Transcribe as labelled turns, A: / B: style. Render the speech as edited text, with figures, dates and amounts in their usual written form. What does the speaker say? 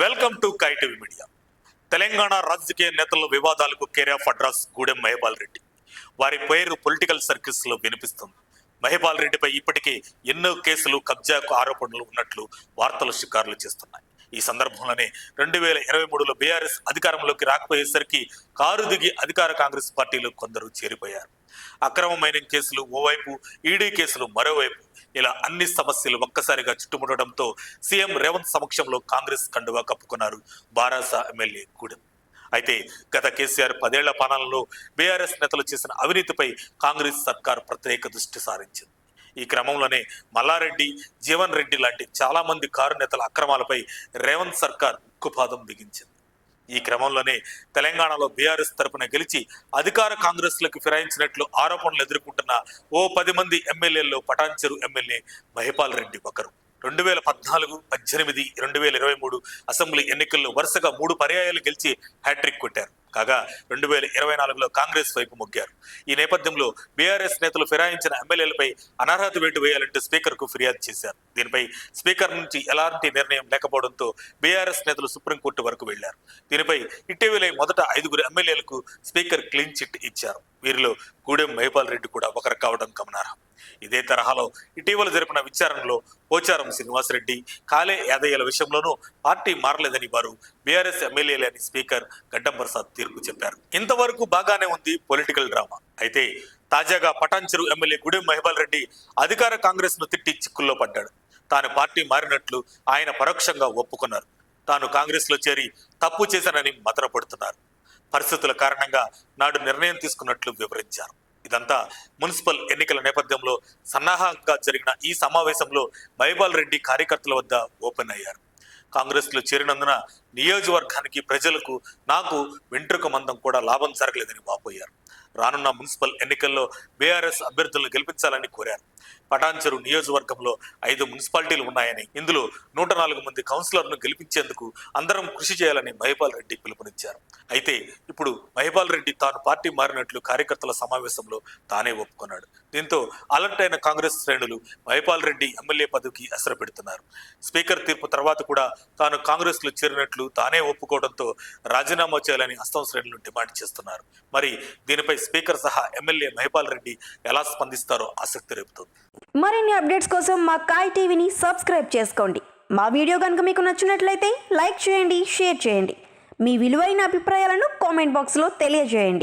A: Welcome to KTV media. Telangana రాజకీయ నేతల వివాదాలకు care of address Gudem Mahipal Reddy. వారి పేరు పొలిటికల్ సర్కిల్స్ లో వినిపిస్తుంది. మహిపాల్ రెడ్డిపై ఇప్పటికే ఎన్నో కేసులు, కబ్జాకు ఆరోపణలు ఉన్నట్లు వార్తలు షికారులు చేస్తున్నాయి. ఈ సందర్భంలోనే 2023లో బీఆర్ఎస్ అధికారంలోకి రాకపోయేసరికి కారు దిగి అధికార కాంగ్రెస్ పార్టీలో కొందరు చేరిపోయారు. అక్రమ మైనింగ్ కేసులు ఓవైపు, ఈడీ కేసులు మరోవైపు, ఇలా అన్ని సమస్యలు ఒక్కసారిగా చుట్టుముట్టడంతో సీఎం రేవంత్ సమక్షంలో కాంగ్రెస్ కండువా కప్పుకున్నారు బారాస ఎమ్మెల్యే గూడెం. అయితే గత కేసీఆర్ 10 ఏళ్ల పాలనలో బీఆర్ఎస్ నేతలు చేసిన అవినీతిపై కాంగ్రెస్ సర్కార్ ప్రత్యేక దృష్టి సారించింది. ఈ క్రమంలోనే మల్లారెడ్డి, జీవన్ రెడ్డి లాంటి చాలా మంది కారు నేతల అక్రమాలపై రేవంత్ సర్కార్ ఉక్కుపాదం బిగించింది. ఈ క్రమంలోనే తెలంగాణలో బీఆర్ఎస్ తరపున గెలిచి అధికార కాంగ్రెస్ లకు ఫిరాయించినట్లు ఆరోపణలు ఎదుర్కొంటున్న ఓ 10 మంది ఎమ్మెల్యేల్లో పటాన్చెరు ఎమ్మెల్యే మహిపాల్ రెడ్డి ఒకరు. 2014, 18, 2023 అసెంబ్లీ ఎన్నికల్లో వరుసగా 3 పర్యాయాలు గెలిచి హ్యాట్రిక్ కొట్టారు. కాగా 2024లో కాంగ్రెస్ వైపు మొగ్గారు. ఈ నేపథ్యంలో బీఆర్ఎస్ నేతలు ఫిరాయించిన ఎమ్మెల్యేలపై అనర్హత వేటు వేయాలంటూ స్పీకర్ కు ఫిర్యాదు చేశారు. దీనిపై స్పీకర్ నుంచి ఎలాంటి నిర్ణయం లేకపోవడంతో బీఆర్ఎస్ నేతలు సుప్రీంకోర్టు వరకు వెళ్లారు. దీనిపై ఇటీవలే మొదట 5 ఎమ్మెల్యేలకు స్పీకర్ క్లీన్ చిట్ ఇచ్చారు. వీరిలో గూడెం మహిపాల్ రెడ్డి కూడా ఒకరు కావడం గమనార్హం. ఇదే తరహాలో ఇటీవల జరిపిన విచారణలో పోచారం శ్రీనివాసరెడ్డి, కాలే యాదయ్యల విషయంలోనూ పార్టీ మారలేదని వారు బీఆర్ఎస్ ఎమ్మెల్యేలే అని స్పీకర్ గడ్డం ప్రసాద్ తీర్పు చెప్పారు. ఇంతవరకు బాగానే ఉంది పొలిటికల్ డ్రామా. అయితే తాజాగా పటాన్చెరు ఎమ్మెల్యే గూడెం మహిపాల్ రెడ్డి అధికార కాంగ్రెస్ ను తిట్టి చిక్కుల్లో పడ్డాడు. తాను పార్టీ మారినట్లు ఆయన పరోక్షంగా ఒప్పుకున్నారు. తాను కాంగ్రెస్ లో చేరి తప్పు చేశానని మదనపడుతున్నారు. పరిస్థితుల కారణంగా నాడు నిర్ణయం తీసుకున్నట్లు వివరించారు. ఇదంతా మున్సిపల్ ఎన్నికల నేపథ్యంలో సన్నాహంగా జరిగిన ఈ సమావేశంలో మహిపాల్ రెడ్డి కార్యకర్తల వద్ద ఓపెన్ అయ్యారు. కాంగ్రెస్ లో చేరినందున నియోజకవర్గానికి, ప్రజలకు, నాకు వెంట్రుక మందం కూడా లాభం జరగలేదని వాపోయారు. రానున్న మున్సిపల్ ఎన్నికల్లో బీఆర్ఎస్ అభ్యర్థులను గెలిపించాలని కోరారు. పటాన్చెరు నియోజకవర్గంలో 5 మున్సిపాలిటీలు ఉన్నాయని, ఇందులో 104 మంది కౌన్సిలర్ను గెలిపించేందుకు అందరం కృషి చేయాలని మహిపాల్ రెడ్డి పిలుపునిచ్చారు. అయితే ఇప్పుడు మహిపాల్ రెడ్డి తాను పార్టీ మారినట్లు కార్యకర్తల సమావేశంలో తానే ఒప్పుకున్నాడు. దీంతో అలర్ట్ అయిన కాంగ్రెస్ శ్రేణులు మహిపాల్ రెడ్డి ఎమ్మెల్యే పదవికి అసర పెడుతున్నారు. స్పీకర్ తీర్పు తర్వాత కూడా తాను కాంగ్రెస్ లో చేరినట్లు తానే ఒప్పుకోవడంతో రాజీనామా చేయాలని అస్సాం శ్రేణులు డిమాండ్ చేస్తున్నారు. మరి దీనిపై స్పీకర్ సహా ఎమ్మెల్యే మహిపాల్ రెడ్డి ఎలా స్పందిస్తారో ఆసక్తి రేపుతోంది.
B: మరిన్ని అప్డేట్స్ కోసం మా కాయ్ టీవీని సబ్స్క్రైబ్ చేసుకోండి. మా వీడియో కనుక మీకు నచ్చినట్లయితే లైక్ చేయండి, షేర్ చేయండి. మీ విలువైన అభిప్రాయాలను కామెంట్ బాక్స్లో తెలియజేయండి.